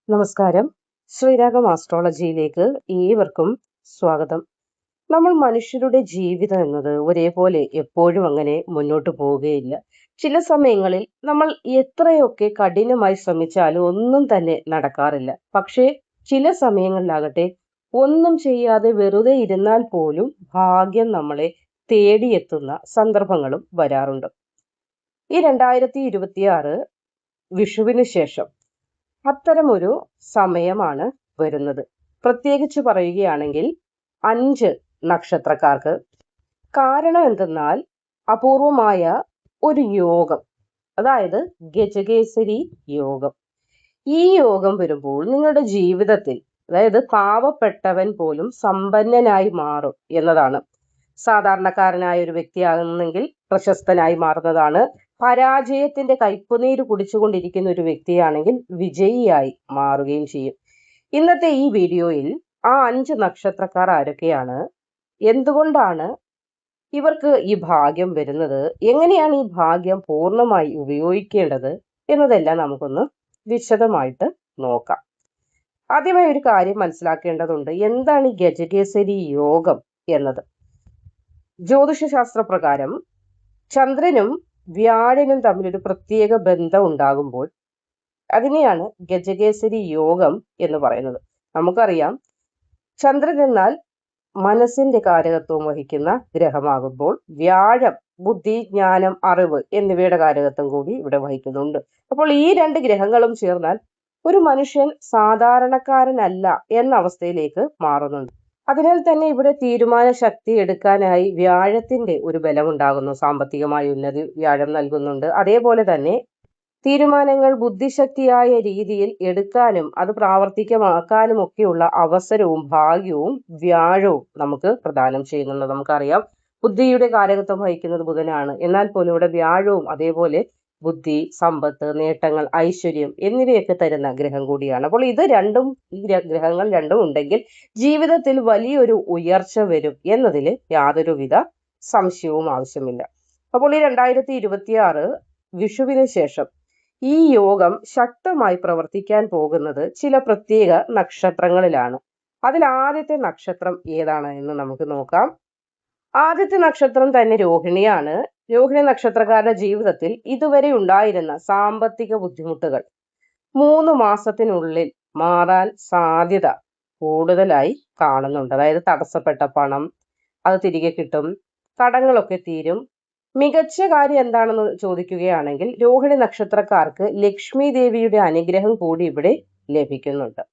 നമസ്കാരം. ശ്രീരാഗം ആസ്ട്രോളജിയിലേക്ക് ഏവർക്കും സ്വാഗതം. നമ്മൾ മനുഷ്യരുടെ ജീവിതം എന്നത് ഒരേപോലെ എപ്പോഴും അങ്ങനെ മുന്നോട്ട് പോവുകയില്ല. ചില സമയങ്ങളിൽ നമ്മൾ എത്രയൊക്കെ കഠിനമായി ശ്രമിച്ചാലും ഒന്നും തന്നെ നടക്കാറില്ല. പക്ഷേ ചില സമയങ്ങളിലാകട്ടെ ഒന്നും ചെയ്യാതെ വെറുതെ ഇരുന്നാൽ പോലും ഭാഗ്യം നമ്മളെ തേടിയെത്തുന്ന സന്ദർഭങ്ങളും വരാറുണ്ട്. ഈ 2026 വിഷുവിന് ശേഷം അത്തരമൊരു സമയമാണ് വരുന്നത്. പ്രത്യേകിച്ച് പറയുകയാണെങ്കിൽ 5 നക്ഷത്രക്കാർക്ക്. കാരണം എന്തെന്നാൽ അപൂർവമായ ഒരു യോഗം, അതായത് ഗജകേസരി യോഗം. ഈ യോഗം വരുമ്പോൾ നിങ്ങളുടെ ജീവിതത്തിൽ, അതായത് പാവപ്പെട്ടവൻ പോലും സമ്പന്നനായി മാറും എന്നതാണ്. സാധാരണക്കാരനായ ഒരു വ്യക്തിയാകുന്നെങ്കിൽ പ്രശസ്തനായി മാറുന്നതാണ്. പരാജയത്തിന്റെ കയ്പുനീര് കുടിച്ചുകൊണ്ടിരിക്കുന്ന ഒരു വ്യക്തിയാണെങ്കിൽ വിജയിയായി മാറുകയും ചെയ്യും. ഇന്നത്തെ ഈ വീഡിയോയിൽ ആ 5 നക്ഷത്രക്കാർ ആരൊക്കെയാണ്, എന്തുകൊണ്ടാണ് ഇവർക്ക് ഈ ഭാഗ്യം വരുന്നത്, എങ്ങനെയാണ് ഈ ഭാഗ്യം പൂർണ്ണമായി ഉപയോഗിക്കേണ്ടത് എന്നതെല്ലാം നമുക്കൊന്ന് വിശദമായിട്ട് നോക്കാം. ആദ്യമായി ഒരു കാര്യം മനസ്സിലാക്കേണ്ടതുണ്ട്. എന്താണ് ഈ ഗജകേസരി യോഗം എന്നത്? ജ്യോതിഷശാസ്ത്ര പ്രകാരം ചന്ദ്രനും വ്യാഴനും തമ്മിലൊരു പ്രത്യേക ബന്ധം ഉണ്ടാകുമ്പോൾ അതിനെയാണ് ഗജകേസരി യോഗം എന്ന് പറയുന്നത്. നമുക്കറിയാം, ചന്ദ്രൻ എന്നാൽ മനസ്സിന്റെ കാരകത്വം വഹിക്കുന്ന ഗ്രഹമാകുമ്പോൾ വ്യാഴം ബുദ്ധി, ജ്ഞാനം, അറിവ് എന്നിവയുടെ കാരകത്വം കൂടി ഇവിടെ വഹിക്കുന്നുണ്ട്. അപ്പോൾ ഈ 2 ഗ്രഹങ്ങളും ചേർന്നാൽ ഒരു മനുഷ്യൻ സാധാരണക്കാരനല്ല എന്ന അവസ്ഥയിലേക്ക് മാറുന്നുണ്ട്. അതിനാൽ തന്നെ ഇവിടെ തീരുമാന ശക്തി എടുക്കാനായി വ്യാഴത്തിന്റെ ഒരു ബലമുണ്ടാകുന്നു. സാമ്പത്തികമായ ഉന്നതി വ്യാഴം നൽകുന്നുണ്ട്. അതേപോലെ തന്നെ തീരുമാനങ്ങൾ ബുദ്ധിശക്തിയായ രീതിയിൽ എടുക്കാനും അത് പ്രാവർത്തികമാക്കാനും ഒക്കെയുള്ള അവസരവും ഭാഗ്യവും വ്യാഴവും നമുക്ക് പ്രദാനം ചെയ്യുന്നുണ്ട്. നമുക്കറിയാം, ബുദ്ധിയുടെ കാരകത്വം വഹിക്കുന്നത് ബുധനാണ്. എന്നാൽ പോലും ഇവിടെ വ്യാഴവും അതേപോലെ ബുദ്ധി, സമ്പത്ത്, നേട്ടങ്ങൾ, ഐശ്വര്യം എന്നിവയൊക്കെ തരുന്ന ഗ്രഹം കൂടിയാണ്. അപ്പോൾ ഇത് രണ്ടും, ഈ ഗ്രഹങ്ങൾ രണ്ടും ഉണ്ടെങ്കിൽ ജീവിതത്തിൽ വലിയൊരു ഉയർച്ച വരും എന്നതിൽ യാതൊരുവിധ സംശയവും ആവശ്യമില്ല. അപ്പോൾ ഈ 2026 വിഷുവിന് ശേഷം ഈ യോഗം ശക്തമായി പ്രവർത്തിക്കാൻ പോകുന്നത് ചില പ്രത്യേക നക്ഷത്രങ്ങളിലാണ്. അതിൽ ആദ്യത്തെ നക്ഷത്രം ഏതാണ് എന്ന് നമുക്ക് നോക്കാം. ആദ്യത്തെ നക്ഷത്രം തന്നെ രോഹിണിയാണ്. രോഹിണി നക്ഷത്രക്കാരുടെ ജീവിതത്തിൽ ഇതുവരെ ഉണ്ടായിരുന്ന സാമ്പത്തിക ബുദ്ധിമുട്ടുകൾ 3 മാസത്തിനുള്ളിൽ മാറാൻ സാധ്യത കൂടുതലായി കാണുന്നുണ്ട്. അതായത് തടസ്സപ്പെട്ട പണം അത് തിരികെ കിട്ടും, കടങ്ങളൊക്കെ തീരും. മികച്ച കാര്യം എന്താണെന്ന് ചോദിക്കുകയാണെങ്കിൽ രോഹിണി നക്ഷത്രക്കാർക്ക് ലക്ഷ്മി ദേവിയുടെ അനുഗ്രഹം കൂടി ഇവിടെ ലഭിക്കുന്നുണ്ട്.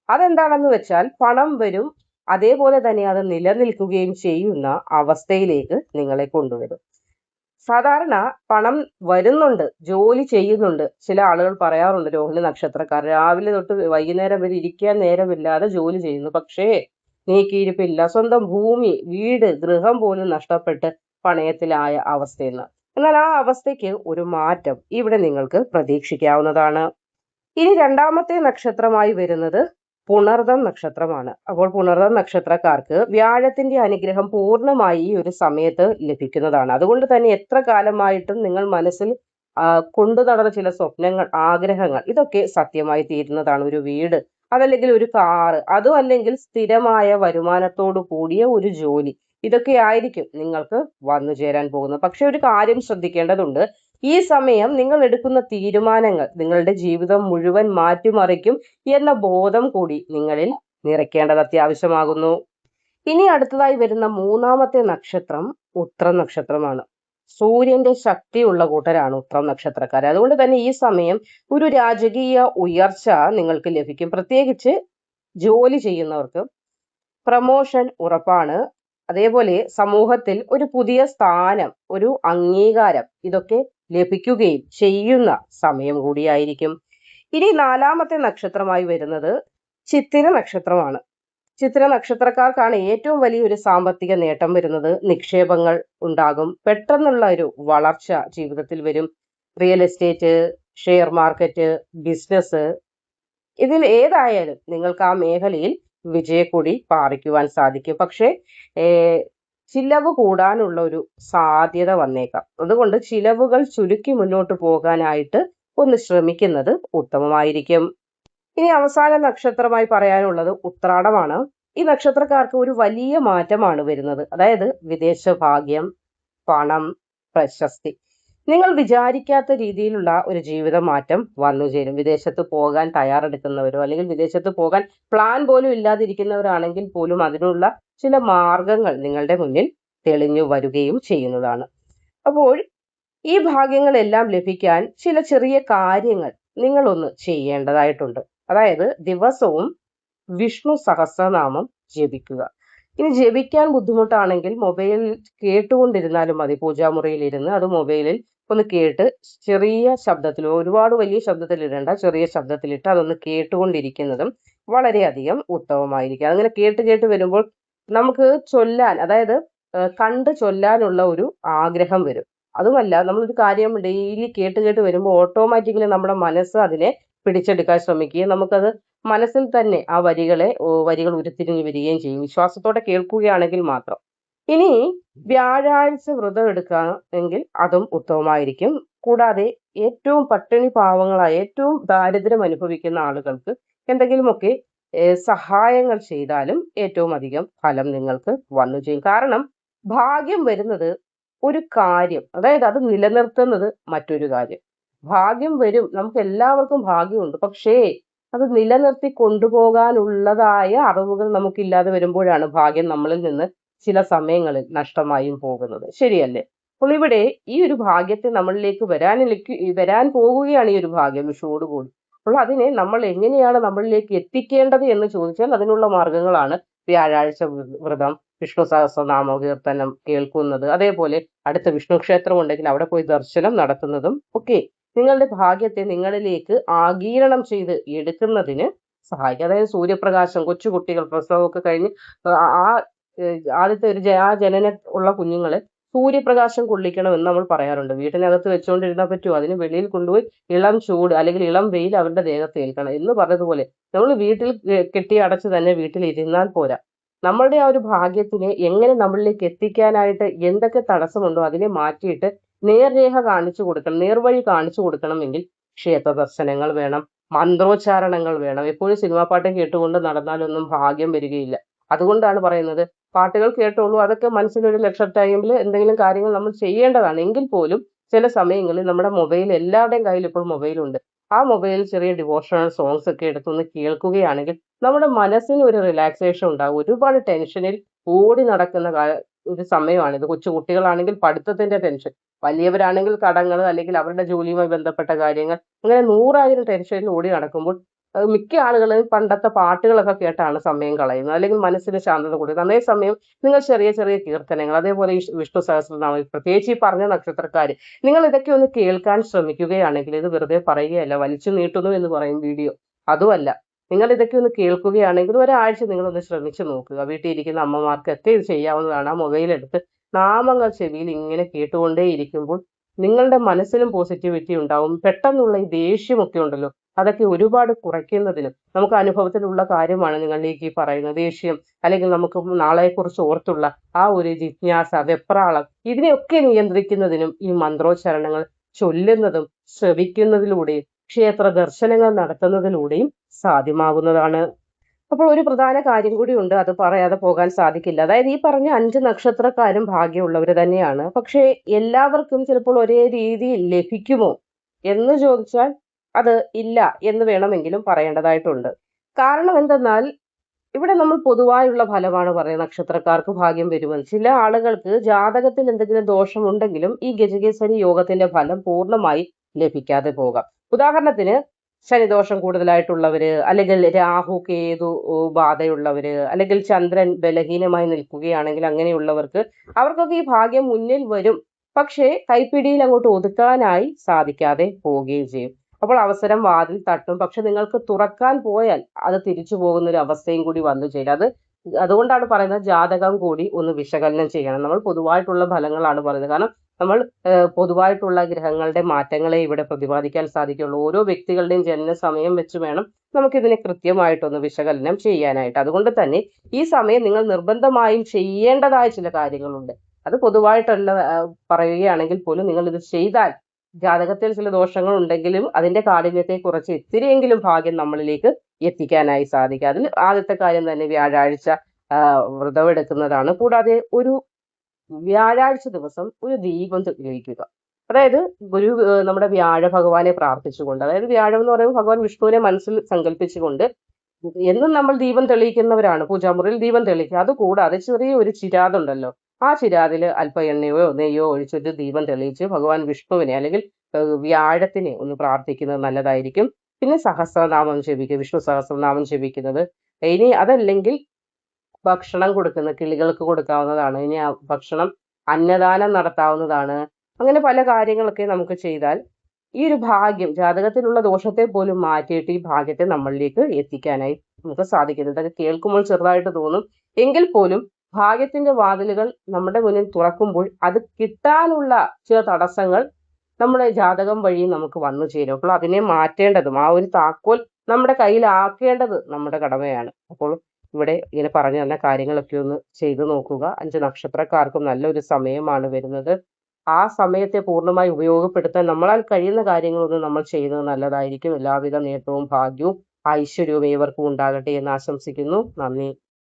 അതെന്താണെന്ന് വെച്ചാൽ പണം വരും, അതേപോലെ തന്നെ അത് നിലനിൽക്കുകയും ചെയ്യുന്ന അവസ്ഥയിലേക്ക് നിങ്ങളെ കൊണ്ടുവരും. സാധാരണ പണം വരുന്നുണ്ട്, ജോലി ചെയ്യുന്നുണ്ട്. ചില ആളുകൾ പറയാറുണ്ട്, രോഹിണി നക്ഷത്രക്കാർ രാവിലെ തൊട്ട് വൈകുന്നേരം വരെ ഇരിക്കാൻ നേരമില്ലാതെ ജോലി ചെയ്യുന്നു, പക്ഷേ നീക്കിയിരിപ്പില്ല, സ്വന്തം ഭൂമി, വീട്, ഗൃഹം പോലും നഷ്ടപ്പെട്ട് പണയത്തിലായ അവസ്ഥയെന്ന്. എന്നാൽ ആ അവസ്ഥയ്ക്ക് ഒരു മാറ്റം ഇവിടെ നിങ്ങൾക്ക് പ്രതീക്ഷിക്കാവുന്നതാണ്. ഇനി രണ്ടാമത്തെ നക്ഷത്രമായി വരുന്നത് പുണർദം നക്ഷത്രമാണ്. അപ്പോൾ പുണർദം നക്ഷത്രക്കാർക്ക് വ്യാഴത്തിന്റെ അനുഗ്രഹം പൂർണ്ണമായി ഈ ഒരു സമയത്ത് ലഭിക്കുന്നതാണ്. അതുകൊണ്ട് തന്നെ എത്ര കാലമായിട്ടും നിങ്ങൾ മനസ്സിൽ കൊണ്ടു നടന്ന ചില സ്വപ്നങ്ങൾ, ആഗ്രഹങ്ങൾ, ഇതൊക്കെ സത്യമായി തീരുന്നതാണ്. ഒരു വീട്, അതല്ലെങ്കിൽ ഒരു കാറ്, അതും അല്ലെങ്കിൽ സ്ഥിരമായ വരുമാനത്തോടു കൂടിയ ഒരു ജോലി, ഇതൊക്കെ ആയിരിക്കും നിങ്ങൾക്ക് വന്നു ചേരാൻ പോകുന്നത്. പക്ഷെ ഒരു കാര്യം ശ്രദ്ധിക്കേണ്ടതുണ്ട്. ഈ സമയം നിങ്ങൾ എടുക്കുന്ന തീരുമാനങ്ങൾ നിങ്ങളുടെ ജീവിതം മുഴുവൻ മാറ്റിമറിക്കും എന്ന ബോധം കൂടി നിങ്ങളിൽ നിറയ്ക്കേണ്ടത് അത്യാവശ്യമാകുന്നു. ഇനി അടുത്തതായി വരുന്ന മൂന്നാമത്തെ നക്ഷത്രം ഉത്രം നക്ഷത്രമാണ്. സൂര്യന്റെ ശക്തിയുള്ള കൂട്ടരാണ് ഉത്രം നക്ഷത്രക്കാർ. അതുകൊണ്ട് തന്നെ ഈ സമയം ഒരു രാജകീയ ഉയർച്ച നിങ്ങൾക്ക് ലഭിക്കും. പ്രത്യേകിച്ച് ജോലി ചെയ്യുന്നവർക്ക് പ്രമോഷൻ ഉറപ്പാണ്. അതേപോലെ സമൂഹത്തിൽ ഒരു പുതിയ സ്ഥാനം, ഒരു അംഗീകാരം, ഇതൊക്കെ ലഭിക്കുകയും ചെയ്യുന്ന സമയം കൂടിയായിരിക്കും. ഇനി നാലാമത്തെ നക്ഷത്രമായി വരുന്നത് ചിത്തിര നക്ഷത്രമാണ്. ചിത്തിര നക്ഷത്രക്കാർക്കാണ് ഏറ്റവും വലിയൊരു സാമ്പത്തിക നേട്ടം വരുന്നത്. നിക്ഷേപങ്ങൾ ഉണ്ടാകും, പെട്ടെന്നുള്ള ഒരു വളർച്ച ജീവിതത്തിൽ വരും. Real estate, share market, business, ഇതിൽ ഏതായാലും നിങ്ങൾക്ക് ആ മേഖലയിൽ വിജയക്കൊടി പാറിക്കുവാൻ സാധിക്കും. പക്ഷേ ചിലവ് കൂടാനുള്ള ഒരു സാധ്യത വന്നേക്കാം. അതുകൊണ്ട് ചിലവുകൾ ചുരുക്കി മുന്നോട്ട് പോകാനായിട്ട് ഒന്ന് ശ്രമിക്കുന്നത് ഉത്തമമായിരിക്കും. ഇനി അവസാന നക്ഷത്രമായി പറയാനുള്ളത് ഉത്രാടമാണ്. ഈ നക്ഷത്രക്കാർക്ക് ഒരു വലിയ മാറ്റമാണ് വരുന്നത്. അതായത് വിദേശ ഭാഗ്യം, പണം, പ്രശസ്തി. നിങ്ങൾ വിചാരിക്കാത്ത രീതിയിലുള്ള ഒരു ജീവിത മാറ്റം വന്നു ചേരും. വിദേശത്ത് പോകാൻ തയ്യാറെടുക്കുന്നവരോ അല്ലെങ്കിൽ വിദേശത്ത് പോകാൻ പ്ലാൻ പോലും ഇല്ലാതിരിക്കുന്നവരാണെങ്കിൽ പോലും അതിനുള്ള ചില മാർഗങ്ങൾ നിങ്ങളുടെ മുന്നിൽ തെളിഞ്ഞു വരികയും ചെയ്യുന്നതാണ്. അപ്പോൾ ഈ ഭാഗ്യങ്ങളെല്ലാം ലഭിക്കാൻ ചില ചെറിയ കാര്യങ്ങൾ നിങ്ങളൊന്ന് ചെയ്യേണ്ടതായിട്ടുണ്ട്. അതായത് ദിവസവും വിഷ്ണു സഹസ്രനാമം ജപിക്കുക. ഇനി ജപിക്കാൻ ബുദ്ധിമുട്ടാണെങ്കിൽ മൊബൈൽ കേട്ടുകൊണ്ടിരുന്നാലും മതി. പൂജാമുറിയിൽ ഇരുന്ന് അത് മൊബൈലിൽ ഒന്ന് കേട്ട് ചെറിയ ശബ്ദത്തിൽ, ഒരുപാട് വലിയ ശബ്ദത്തിൽ ഇടേണ്ട, ചെറിയ ശബ്ദത്തിലിട്ട് അതൊന്ന് കേട്ടുകൊണ്ടിരിക്കുന്നതും വളരെയധികം ഉത്തമമായിരിക്കും. അങ്ങനെ കേട്ട് കേട്ട് വരുമ്പോൾ നമുക്ക് ചൊല്ലാൻ, അതായത് കണ്ട് ചൊല്ലാനുള്ള ഒരു ആഗ്രഹം വരും. അതുമല്ല, നമ്മളൊരു കാര്യം ഡെയിലി കേട്ട് കേട്ട് വരുമ്പോൾ ഓട്ടോമാറ്റിക്കലി നമ്മുടെ മനസ്സ് അതിനെ പിടിച്ചെടുക്കാൻ ശ്രമിക്കുകയും നമുക്കത് മനസ്സിൽ തന്നെ ആ വരികൾ ഉരുത്തിരിഞ്ഞു വരികയും ചെയ്യും, വിശ്വാസത്തോടെ കേൾക്കുകയാണെങ്കിൽ മാത്രം. ഇനി വ്യാഴാഴ്ച വ്രതം എടുക്കുകയാണെങ്കിൽ അതും ഉത്തമമായിരിക്കും. കൂടാതെ ഏറ്റവും പട്ടിണി പാവങ്ങളായ, ഏറ്റവും ദാരിദ്ര്യം അനുഭവിക്കുന്ന ആളുകൾക്ക് എന്തെങ്കിലുമൊക്കെ സഹായങ്ങൾ ചെയ്താലും ഏറ്റവും അധികം ഫലം നിങ്ങൾക്ക് വന്നു ചെയ്യും. കാരണം ഭാഗ്യം വരുന്നത് ഒരു കാര്യം, അതായത് അത് നിലനിർത്തുന്നത് മറ്റൊരു കാര്യം. ഭാഗ്യം വരും, നമുക്ക് എല്ലാവർക്കും ഭാഗ്യമുണ്ട്. പക്ഷേ അത് നിലനിർത്തി കൊണ്ടുപോകാനുള്ളതായ അറിവുകൾ നമുക്കില്ലാതെ വരുമ്പോഴാണ് ഭാഗ്യം നമ്മളിൽ നിന്ന് ചില സമയങ്ങളിൽ നഷ്ടമായും പോകുന്നത്. ശരിയല്ലേ? അപ്പോൾ ഇവിടെ ഈ ഒരു ഭാഗ്യത്തെ നമ്മളിലേക്ക് വരാൻ പോവുകയാണ് ഈ ഒരു ഭാഗ്യം വിഷുവോടുകൂടി. അപ്പോൾ അതിനെ നമ്മൾ എങ്ങനെയാണ് നമ്മളിലേക്ക് എത്തിക്കേണ്ടത് എന്ന് ചോദിച്ചാൽ അതിനുള്ള മാർഗങ്ങളാണ് വ്യാഴാഴ്ച വ്രതം, വിഷ്ണു സഹസ്രനാമ കീർത്തനം കേൾക്കുന്നത്, അതേപോലെ അടുത്ത വിഷ്ണു ക്ഷേത്രം ഉണ്ടെങ്കിൽ അവിടെ പോയി ദർശനം നടത്തുന്നതും ഒക്കെ നിങ്ങളുടെ ഭാഗ്യത്തെ നിങ്ങളിലേക്ക് ആഗീരണം ചെയ്ത് എടുക്കുന്നതിന് സഹായിക്കും. അതായത് സൂര്യപ്രകാശം, കൊച്ചുകുട്ടികൾ പ്രസവമൊക്കെ കഴിഞ്ഞ് ആ ആദ്യത്തെ ആ ജനന ഉള്ള കുഞ്ഞുങ്ങളെ സൂര്യപ്രകാശം കൊള്ളിക്കണമെന്ന് നമ്മൾ പറയാറുണ്ട്. വീട്ടിനകത്ത് വെച്ചുകൊണ്ടിരുന്നാൽ പറ്റുമോ? അതിന് വെളിയിൽ കൊണ്ടുപോയി ഇളം ചൂട് അല്ലെങ്കിൽ ഇളം വെയിൽ അവരുടെ ദേഹത്ത് ഏൽക്കണം എന്ന് പറഞ്ഞതുപോലെ നമ്മൾ വീട്ടിൽ കെട്ടി അടച്ച് തന്നെ വീട്ടിൽ ഇരുന്നാൽ പോരാ. നമ്മളുടെ ആ ഒരു ഭാഗ്യത്തിനെ എങ്ങനെ നമ്മളിലേക്ക് എത്തിക്കാനായിട്ട് എന്തൊക്കെ തടസ്സമുണ്ടോ അതിനെ മാറ്റിയിട്ട് നേർരേഖ കാണിച്ചു കൊടുക്കണം, നേർവഴി കാണിച്ചു കൊടുക്കണമെങ്കിൽ ക്ഷേത്ര ദർശനങ്ങൾ വേണം, മന്ത്രോച്ചാരണങ്ങൾ വേണം. എപ്പോഴും സിനിമാ പാട്ട് കേട്ടുകൊണ്ട് നടന്നാലൊന്നും ഭാഗ്യം വരികയില്ല. അതുകൊണ്ടാണ് പറയുന്നത്, പാട്ടുകൾ കേട്ടോളൂ, അതൊക്കെ മനസ്സിലൊരു ലക്ഷ്യ ടൈമിൽ എന്തെങ്കിലും കാര്യങ്ങൾ നമ്മൾ ചെയ്യേണ്ടതാണ്. എങ്കിൽ പോലും ചില സമയങ്ങളിൽ നമ്മുടെ മൊബൈൽ, എല്ലാവരുടെയും കയ്യിൽ ഇപ്പോൾ മൊബൈലുണ്ട്, ആ മൊബൈലിൽ ചെറിയ ഡിവോഷണൽ സോങ്സ് ഒക്കെ എടുത്തൊന്ന് കേൾക്കുകയാണെങ്കിൽ നമ്മുടെ മനസ്സിന് ഒരു റിലാക്സേഷൻ ഉണ്ടാകും. ഒരുപാട് ടെൻഷനിൽ ഓടി നടക്കുന്ന ഒരു സമയമാണിത്. കൊച്ചു കുട്ടികളാണെങ്കിൽ പഠിത്തത്തിന്റെ ടെൻഷൻ, വലിയവരാണെങ്കിൽ കടങ്ങൾ അല്ലെങ്കിൽ അവരുടെ ജോലിയുമായി ബന്ധപ്പെട്ട കാര്യങ്ങൾ, അങ്ങനെ 100,000 ടെൻഷനിൽ ഓടി നടക്കുമ്പോൾ മിക്ക ആളുകളും പണ്ടത്തെ പാട്ടുകളൊക്കെ കേട്ടാണ് സമയം കളയുന്നത്, അല്ലെങ്കിൽ മനസ്സിന് ശാന്തത കൊടുക്കുന്നത്. അതേസമയം നിങ്ങൾ ചെറിയ ചെറിയ കീർത്തനങ്ങൾ, അതേപോലെ ഈ വിഷ്ണു സഹസ്രനാമം, പ്രത്യേകിച്ച് ഈ പറഞ്ഞ നക്ഷത്രക്കാര്, നിങ്ങൾ ഇതൊക്കെ ഒന്ന് കേൾക്കാൻ ശ്രമിക്കുകയാണെങ്കിൽ, ഇത് വെറുതെ പറയുകയല്ല, വലിച്ചു നീട്ടുന്നു എന്ന് പറയും വീഡിയോ, അതുമല്ല, നിങ്ങൾ ഇതൊക്കെ ഒന്ന് കേൾക്കുകയാണെങ്കിൽ ഒരാഴ്ച നിങ്ങളൊന്ന് ശ്രമിച്ചു നോക്കുക. വീട്ടിൽ ഇരിക്കുന്ന അമ്മമാർക്കൊക്കെ ഇത് ചെയ്യാവുന്നതാണ്. ആ മൊബൈൽ എടുത്ത് നാമങ്ങൾ ചെവിയിൽ ഇങ്ങനെ കേട്ടുകൊണ്ടേ ഇരിക്കുമ്പോൾ നിങ്ങളുടെ മനസ്സിലും പോസിറ്റിവിറ്റി ഉണ്ടാവും. പെട്ടെന്നുള്ള ഈ ദേഷ്യമൊക്കെ ഉണ്ടല്ലോ, അതൊക്കെ ഒരുപാട് കുറയ്ക്കുന്നതിനും, നമുക്ക് അനുഭവത്തിലുള്ള കാര്യമാണ് നിങ്ങളിലേക്ക് ഈ പറയുന്ന ദേഷ്യം, അല്ലെങ്കിൽ നമുക്ക് നാളെക്കുറിച്ച് ഓർത്തുള്ള ആ ഒരു ജിജ്ഞാസ, വെപ്രാളം, ഇതിനെയൊക്കെ നിയന്ത്രിക്കുന്നതിനും ഈ മന്ത്രോച്ചാരണങ്ങൾ ചൊല്ലുന്നതും ശ്രവിക്കുന്നതിലൂടെയും ക്ഷേത്ര ദർശനങ്ങൾ നടത്തുന്നതിലൂടെയും സാധ്യമാകുന്നതാണ്. അപ്പോൾ ഒരു പ്രധാന കാര്യം കൂടി ഉണ്ട്, അത് പറയാതെ പോകാൻ സാധിക്കില്ല. അതായത് ഈ പറഞ്ഞ 5 നക്ഷത്രക്കാരും ഭാഗ്യമുള്ളവർ തന്നെയാണ്. പക്ഷേ എല്ലാവർക്കും ചിലപ്പോൾ ഒരേ രീതിയിൽ ലഭിക്കുമോ എന്ന് ചോദിച്ചാൽ അത് ഇല്ല എന്ന് വേണമെങ്കിലും പറയേണ്ടതായിട്ടുണ്ട്. കാരണം എന്തെന്നാൽ ഇവിടെ നമ്മൾ പൊതുവായുള്ള ഫലമാണ് പറയുന്നത്, നക്ഷത്രക്കാർക്ക് ഭാഗ്യം വരുമെന്ന്. ചില ആളുകൾക്ക് ജാതകത്തിൽ എന്തെങ്കിലും ദോഷമുണ്ടെങ്കിലും ഈ ഗജകേസരി യോഗത്തിന്റെ ഫലം പൂർണ്ണമായി ലഭിക്കാതെ പോകാം. ഉദാഹരണത്തിന് ശനിദോഷം കൂടുതലായിട്ടുള്ളവര്, അല്ലെങ്കിൽ രാഹു കേതു ബാധയുള്ളവര്, അല്ലെങ്കിൽ ചന്ദ്രൻ ബലഹീനമായി നിൽക്കുകയാണെങ്കിൽ അങ്ങനെയുള്ളവർക്ക്, അവർക്കൊക്കെ ഈ ഭാഗ്യം മുന്നിൽ വരും. പക്ഷേ കൈപ്പിടിയിൽ അങ്ങോട്ട് ഒതുക്കാനായി സാധിക്കാതെ പോവുകയും ചെയ്യും. അപ്പോൾ അവസരം വാതിൽ തട്ടും, പക്ഷെ നിങ്ങൾക്ക് തുറക്കാൻ പോയാൽ അത് തിരിച്ചു പോകുന്ന ഒരു അവസ്ഥയും കൂടി വന്നു ചേരും. അതുകൊണ്ടാണ് പറയുന്നത് ജാതകം കൂടി ഒന്ന് വിശകലനം ചെയ്യണം. നമ്മൾ പൊതുവായിട്ടുള്ള ഫലങ്ങളാണ് പറയുന്നത്. കാരണം നമ്മൾ പൊതുവായിട്ടുള്ള ഗ്രഹങ്ങളുടെ മാറ്റങ്ങളെ ഇവിടെ പ്രതിപാദിക്കാൻ സാധിക്കുള്ളൂ. ഓരോ വ്യക്തികളുടെയും ജനന സമയം വെച്ച് വേണം നമുക്കിതിനെ കൃത്യമായിട്ടൊന്ന് വിശകലനം ചെയ്യാനായിട്ട്. അതുകൊണ്ട് തന്നെ ഈ സമയം നിങ്ങൾ നിർബന്ധമായും ചെയ്യേണ്ടതായ ചില കാര്യങ്ങളുണ്ട്. അത് പൊതുവായിട്ടുള്ള പറയുകയാണെങ്കിൽ പോലും നിങ്ങൾ ഇത് ചെയ്താൽ ജാതകത്തിൽ ചില ദോഷങ്ങൾ ഉണ്ടെങ്കിലും അതിന്റെ കാഠിന്യത്തെ കുറച്ച് ഇത്തിരിയെങ്കിലും ഭാഗ്യം നമ്മളിലേക്ക് എത്തിക്കാനായി സാധിക്കും. അതിൽ ആദ്യത്തെ കാര്യം തന്നെ വ്യാഴാഴ്ച വ്രതമെടുക്കുന്നതാണ്. കൂടാതെ ഒരു വ്യാഴാഴ്ച ദിവസം ഒരു ദീപം തെളിയിക്കുക. അതായത് നമ്മുടെ വ്യാഴ ഭഗവാനെ പ്രാർത്ഥിച്ചുകൊണ്ട്, അതായത് വ്യാഴം എന്ന് പറയുമ്പോൾ ഭഗവാൻ വിഷ്ണുവിനെ മനസ്സിൽ സങ്കല്പിച്ചുകൊണ്ട് എന്നും നമ്മൾ ദീപം തെളിയിക്കുന്നവരാണ്, പൂജാമുറിയിൽ ദീപം തെളിയിക്കുക. അതുകൂടാതെ ചെറിയ ഒരു ചിരാതുണ്ടല്ലോ, ആ ചിരാതിൽ അല്പ എണ്ണയോ നെയ്യോ ഒഴിച്ചൊരു ദീപം തെളിയിച്ച് ഭഗവാൻ വിഷ്ണുവിനെ അല്ലെങ്കിൽ വ്യാഴത്തിനെ ഒന്ന് പ്രാർത്ഥിക്കുന്നത് നല്ലതായിരിക്കും. പിന്നെ സഹസ്രനാമം ജപിക്കുക, വിഷ്ണു സഹസ്രനാമം ജപിക്കുന്നത്. ഇനി അതല്ലെങ്കിൽ ഭക്ഷണം കൊടുക്കുന്ന കിളികൾക്ക് കൊടുക്കാവുന്നതാണ്. ഇനി ആ ഭക്ഷണം അന്നദാനം നടത്താവുന്നതാണ്. അങ്ങനെ പല കാര്യങ്ങളൊക്കെ നമുക്ക് ചെയ്താൽ ഈ ഒരു ഭാഗ്യം, ജാതകത്തിലുള്ള ദോഷത്തെ പോലും മാറ്റിയിട്ട് ഈ ഭാഗ്യത്തെ നമ്മളിലേക്ക് എത്തിക്കാനായി നമുക്ക് സാധിക്കുന്നു. ഇതൊക്കെ കേൾക്കുമ്പോൾ ചെറുതായിട്ട് തോന്നും, എങ്കിൽ പോലും ഭാഗ്യത്തിന്റെ വാതിലുകൾ നമ്മുടെ മുന്നിൽ തുറക്കുമ്പോൾ അത് കിട്ടാനുള്ള ചില തടസ്സങ്ങൾ നമ്മുടെ ജാതകം വഴി നമുക്ക് വന്നു ചേരും. അപ്പോൾ അതിനെ മാറ്റേണ്ടതും ആ ഒരു താക്കോൽ നമ്മുടെ കയ്യിലാക്കേണ്ടത് നമ്മുടെ കടമയാണ്. അപ്പോൾ ഇവിടെ ഇങ്ങനെ പറഞ്ഞു തന്ന കാര്യങ്ങളൊക്കെ ഒന്ന് ചെയ്തു നോക്കുക. 5 നക്ഷത്രക്കാർക്കും നല്ലൊരു സമയമാണ് വരുന്നത്. ആ സമയത്തെ പൂർണ്ണമായി ഉപയോഗപ്പെടുത്താൻ നമ്മളാൽ കഴിയുന്ന കാര്യങ്ങളൊന്നും നമ്മൾ ചെയ്യുന്നത് നല്ലതായിരിക്കും. എല്ലാവിധ നേട്ടവും ഭാഗ്യവും ഐശ്വര്യവും ഏവർക്കും ഉണ്ടാകട്ടെ എന്ന് ആശംസിക്കുന്നു. നന്ദി.